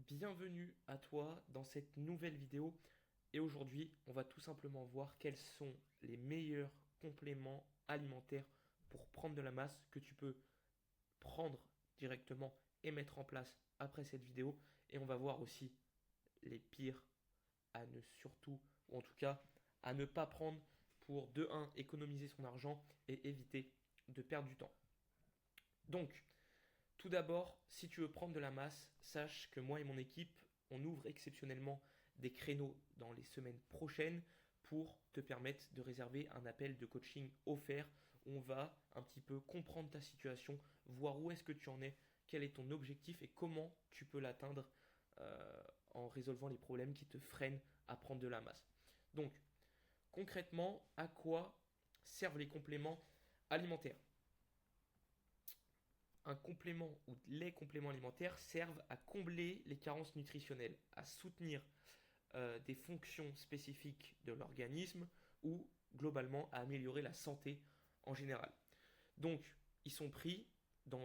Bienvenue à toi dans cette nouvelle vidéo et aujourd'hui on va tout simplement voir quels sont les meilleurs compléments alimentaires pour prendre de la masse que tu peux prendre directement et mettre en place après cette vidéo et on va voir aussi les pires à ne surtout ou en tout cas à ne pas prendre pour de un économiser son argent et éviter de perdre du temps. Donc tout d'abord, si tu veux prendre de la masse, sache que moi et mon équipe, on ouvre exceptionnellement des créneaux dans les semaines prochaines pour te permettre de réserver un appel de coaching offert. On va un petit peu comprendre ta situation, voir où est-ce que tu en es, quel est ton objectif et comment tu peux l'atteindre en résolvant les problèmes qui te freinent à prendre de la masse. Donc, concrètement, à quoi servent les compléments alimentaires? Un complément ou les compléments alimentaires servent à combler les carences nutritionnelles, à soutenir des fonctions spécifiques de l'organisme ou globalement à améliorer la santé en général. Donc, ils sont pris,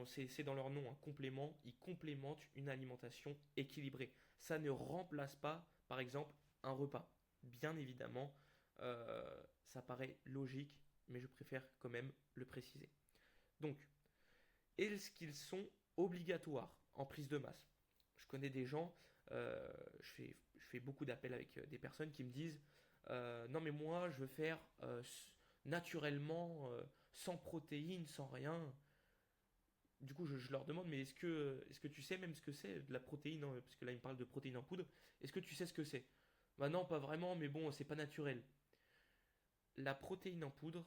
c'est dans leur nom un complément, ils complémentent une alimentation équilibrée. Ça ne remplace pas, par exemple, un repas. Bien évidemment, ça paraît logique, mais je préfère quand même le préciser. Donc, est-ce qu'ils sont obligatoires en prise de masse? Je connais des gens, je fais beaucoup d'appels avec des personnes qui me disent non mais moi je veux faire naturellement, sans protéines, sans rien. Du coup je leur demande mais est-ce que tu sais même ce que c'est de la protéine, hein, parce que là il me parle de protéines en poudre, est-ce que tu sais ce que c'est? Bah non pas vraiment mais bon c'est pas naturel. La protéine en poudre,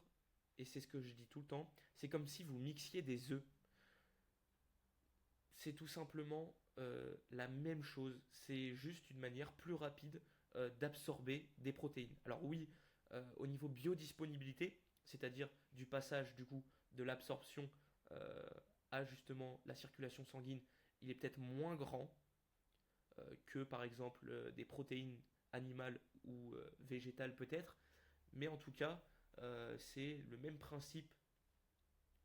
et c'est ce que je dis tout le temps, c'est comme si vous mixiez des œufs, c'est tout simplement la même chose. C'est juste une manière plus rapide d'absorber des protéines. Alors oui, au niveau biodisponibilité, c'est-à-dire du passage du coup de l'absorption euh, à justement la circulation sanguine, il est peut-être moins grand que par exemple des protéines animales ou végétales peut-être, mais en tout cas c'est le même principe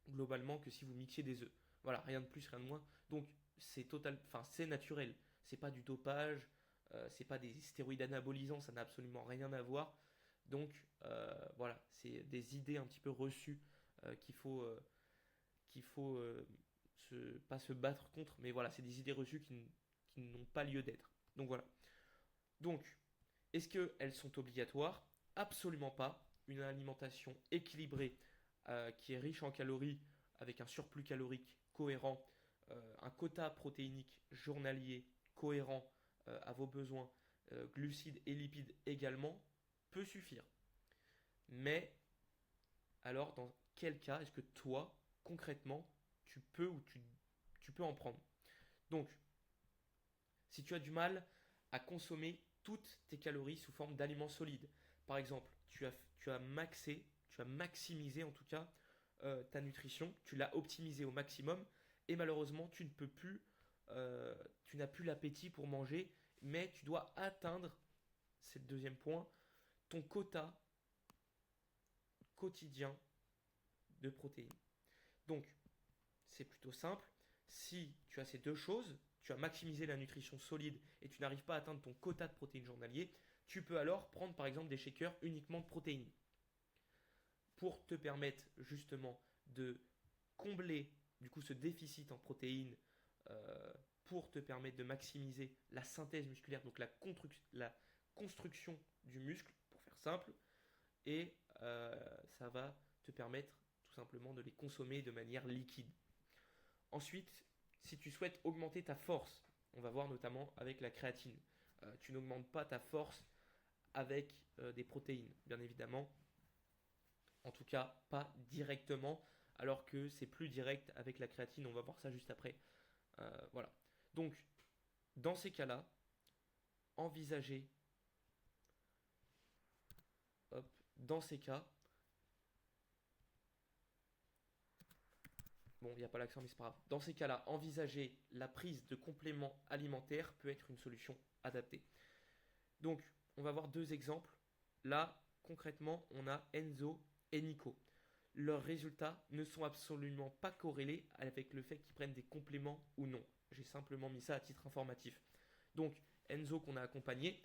globalement que si vous mixiez des œufs. Voilà, rien de plus, rien de moins. Donc c'est naturel. C'est pas du dopage, c'est pas des stéroïdes anabolisants, ça n'a absolument rien à voir. Donc voilà, c'est des idées un petit peu reçues qu'il faut pas se battre contre, mais voilà, c'est des idées reçues qui n'ont pas lieu d'être. Donc voilà. Donc, est-ce qu'elles sont obligatoires? Absolument pas. Une alimentation équilibrée qui est riche en calories, avec un surplus calorique cohérent, un quota protéinique journalier cohérent à vos besoins, glucides et lipides également, peut suffire. Mais alors, dans quel cas est-ce que toi, concrètement, tu peux ou tu peux en prendre? Donc, si tu as du mal à consommer toutes tes calories sous forme d'aliments solides, par exemple, tu as maximisé en tout cas ta nutrition, tu l'as optimisée au maximum, et malheureusement, tu ne peux plus, tu n'as plus l'appétit pour manger, mais tu dois atteindre, c'est le deuxième point, ton quota quotidien de protéines. Donc, c'est plutôt simple. Si tu as ces deux choses, tu as maximisé la nutrition solide et tu n'arrives pas à atteindre ton quota de protéines journalier, tu peux alors prendre par exemple des shakers uniquement de protéines pour te permettre justement de combler du coup ce déficit en protéines, pour te permettre de maximiser la synthèse musculaire, donc la construction du muscle, pour faire simple, et ça va te permettre tout simplement de les consommer de manière liquide. Ensuite, si tu souhaites augmenter ta force, on va voir notamment avec la créatine. Tu n'augmentes pas ta force avec des protéines, bien évidemment. En tout cas, pas directement, alors que c'est plus direct avec la créatine. On va voir ça juste après. Voilà. Donc, dans ces cas-là, envisagez, hop, dans ces cas, bon, il n'y a pas l'accent, mais c'est pas grave. Dans ces cas-là, envisager la prise de compléments alimentaires peut être une solution adaptée. Donc, on va voir deux exemples. Là, concrètement, on a Enzo et Nico. Leurs résultats ne sont absolument pas corrélés avec le fait qu'ils prennent des compléments ou non. J'ai simplement mis ça à titre informatif. Donc Enzo qu'on a accompagné,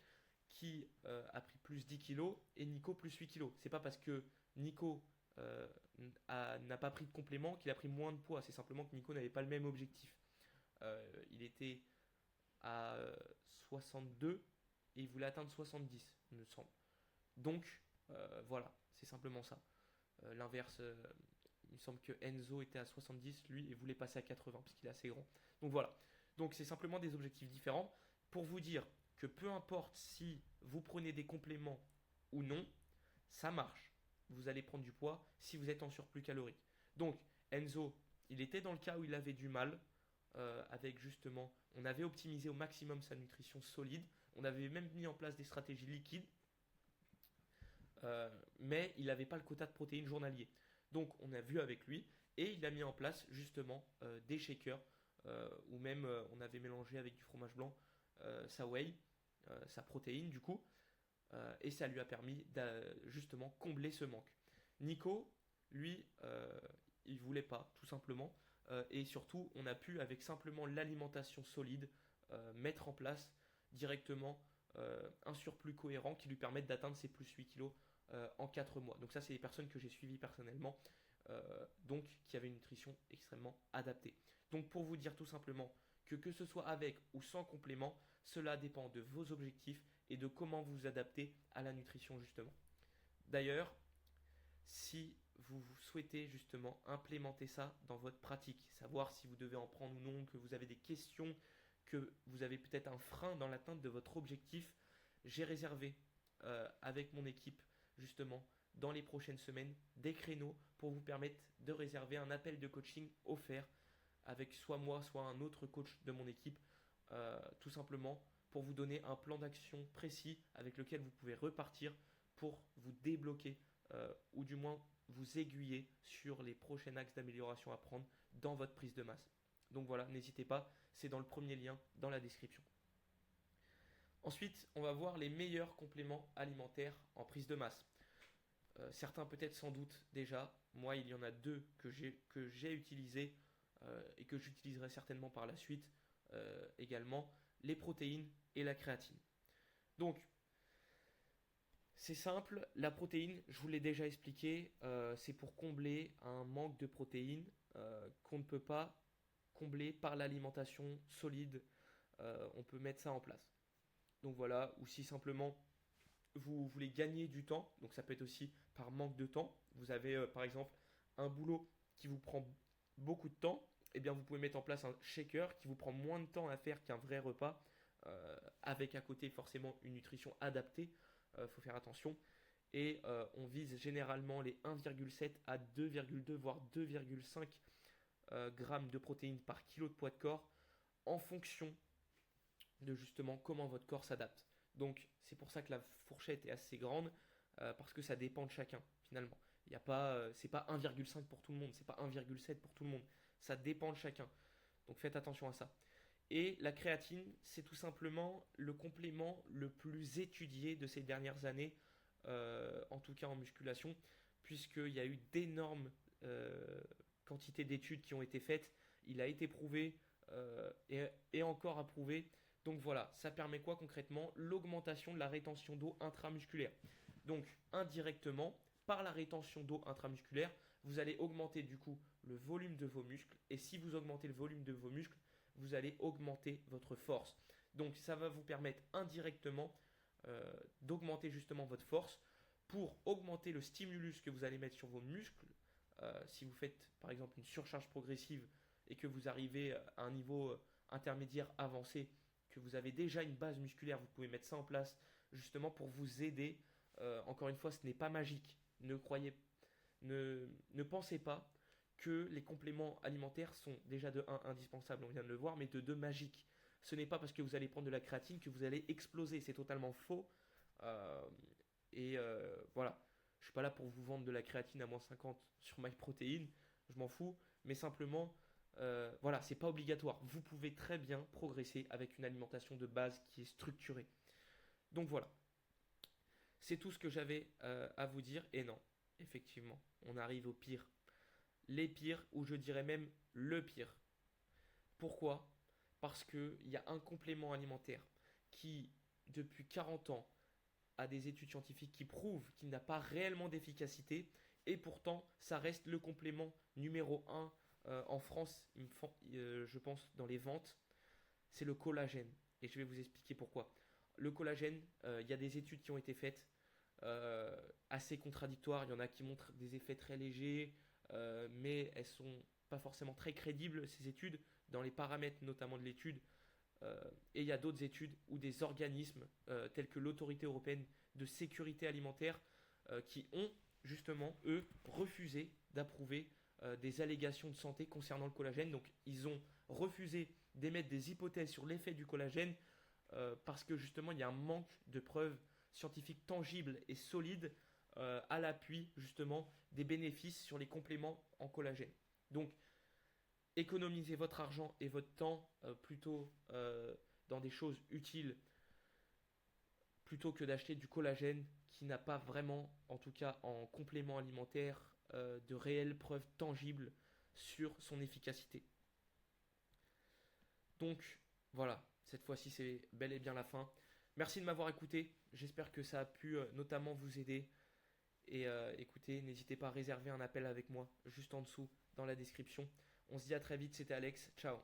qui a pris plus 10 kilos et Nico plus 8 kilos. C'est pas parce que Nico n'a pas pris de complément qu'il a pris moins de poids. C'est simplement que Nico n'avait pas le même objectif. Il était à 62 et il voulait atteindre 70, il me semble. Donc voilà, c'est simplement ça. L'inverse, il me semble que Enzo était à 70, lui, et voulait passer à 80 parce qu'il est assez grand. Donc voilà. Donc c'est simplement des objectifs différents pour vous dire que peu importe si vous prenez des compléments ou non, ça marche. Vous allez prendre du poids si vous êtes en surplus calorique. Donc Enzo, il était dans le cas où il avait du mal avec justement, on avait optimisé au maximum sa nutrition solide, on avait même mis en place des stratégies liquides, mais il n'avait pas le quota de protéines journalier. Donc on a vu avec lui et il a mis en place justement des shakers ou même on avait mélangé avec du fromage blanc sa whey, sa protéine du coup, et ça lui a permis de justement combler ce manque. Nico, lui, il voulait pas tout simplement, et surtout on a pu avec simplement l'alimentation solide mettre en place directement un surplus cohérent qui lui permette d'atteindre ses plus 8 kilos en 4 mois. Donc ça, c'est des personnes que j'ai suivies personnellement, donc qui avaient une nutrition extrêmement adaptée. Donc pour vous dire tout simplement que ce soit avec ou sans complément, cela dépend de vos objectifs et de comment vous vous adaptez à la nutrition justement. D'ailleurs, si vous souhaitez justement implémenter ça dans votre pratique, savoir si vous devez en prendre ou non, que vous avez des questions, que vous avez peut-être un frein dans l'atteinte de votre objectif, j'ai réservé avec mon équipe justement dans les prochaines semaines des créneaux pour vous permettre de réserver un appel de coaching offert avec soit moi, soit un autre coach de mon équipe, tout simplement pour vous donner un plan d'action précis avec lequel vous pouvez repartir pour vous débloquer ou du moins vous aiguiller sur les prochains axes d'amélioration à prendre dans votre prise de masse. Donc voilà, n'hésitez pas, c'est dans le premier lien dans la description. Ensuite, on va voir les meilleurs compléments alimentaires en prise de masse. Certains peut-être sans doute déjà, moi il y en a deux que j'ai utilisés et que j'utiliserai certainement par la suite également, les protéines et la créatine. Donc c'est simple, la protéine, je vous l'ai déjà expliqué, c'est pour combler un manque de protéines qu'on ne peut pas combler par l'alimentation solide. On peut mettre ça en place. Donc voilà, ou si simplement vous voulez gagner du temps, donc ça peut être aussi par manque de temps. Vous avez par exemple un boulot qui vous prend beaucoup de temps, et bien vous pouvez mettre en place un shaker qui vous prend moins de temps à faire qu'un vrai repas, avec à côté forcément une nutrition adaptée. Faut faire attention. Et on vise généralement les 1,7 à 2,2 voire 2,5 grammes de protéines par kilo de poids de corps en fonction de justement comment votre corps s'adapte. Donc c'est pour ça que la fourchette est assez grande parce que ça dépend de chacun finalement. Il y a pas, c'est pas 1,5 pour tout le monde, c'est pas 1,7 pour tout le monde. Ça dépend de chacun. Donc faites attention à ça. Et la créatine, c'est tout simplement le complément le plus étudié de ces dernières années, en tout cas en musculation, puisqu'il y a eu d'énormes quantités d'études qui ont été faites. Il a été prouvé et encore à prouver. Donc voilà, ça permet quoi concrètement? L'augmentation de la rétention d'eau intramusculaire. Donc indirectement, par la rétention d'eau intramusculaire, vous allez augmenter du coup le volume de vos muscles. Et si vous augmentez le volume de vos muscles, vous allez augmenter votre force. Donc ça va vous permettre indirectement d'augmenter justement votre force pour augmenter le stimulus que vous allez mettre sur vos muscles. Si vous faites par exemple une surcharge progressive et que vous arrivez à un niveau intermédiaire avancé, que vous avez déjà une base musculaire, vous pouvez mettre ça en place justement pour vous aider. Encore une fois, ce n'est pas magique. Ne pensez pas que les compléments alimentaires sont déjà de 1 indispensables, on vient de le voir, mais de 2 magiques. Ce n'est pas parce que vous allez prendre de la créatine que vous allez exploser, c'est totalement faux. Euh, voilà, je suis pas là pour vous vendre de la créatine à moins 50 sur MyProtein, je m'en fous, mais simplement, voilà, c'est pas obligatoire. Vous pouvez très bien progresser avec une alimentation de base qui est structurée. Donc voilà, c'est tout ce que j'avais à vous dire. Et non, effectivement, on arrive au pire. Les pires, ou je dirais même le pire. Pourquoi? Parce qu'il y a un complément alimentaire qui, depuis 40 ans, a des études scientifiques qui prouvent qu'il n'a pas réellement d'efficacité, et pourtant, ça reste le complément numéro un en France, je pense, dans les ventes, c'est le collagène. Et je vais vous expliquer pourquoi. Le collagène, il y a des études qui ont été faites, assez contradictoires. Il y en a qui montrent des effets très légers, mais elles sont pas forcément très crédibles, ces études, dans les paramètres notamment de l'étude. Et il y a d'autres études où des organismes tels que l'autorité européenne de sécurité alimentaire qui ont justement, eux, refusé d'approuver des allégations de santé concernant le collagène. Donc ils ont refusé d'émettre des hypothèses sur l'effet du collagène parce que justement il y a un manque de preuves scientifiques tangibles et solides à l'appui justement des bénéfices sur les compléments en collagène. Donc économisez votre argent et votre temps plutôt dans des choses utiles plutôt que d'acheter du collagène qui n'a pas vraiment, en tout cas en complément alimentaire, de réelles preuves tangibles sur son efficacité. Donc voilà, cette fois-ci c'est bel et bien la fin. Merci de m'avoir écouté, j'espère que ça a pu notamment vous aider. Et écoutez, n'hésitez pas à réserver un appel avec moi juste en dessous dans la description. On se dit à très vite, c'était Alex, ciao.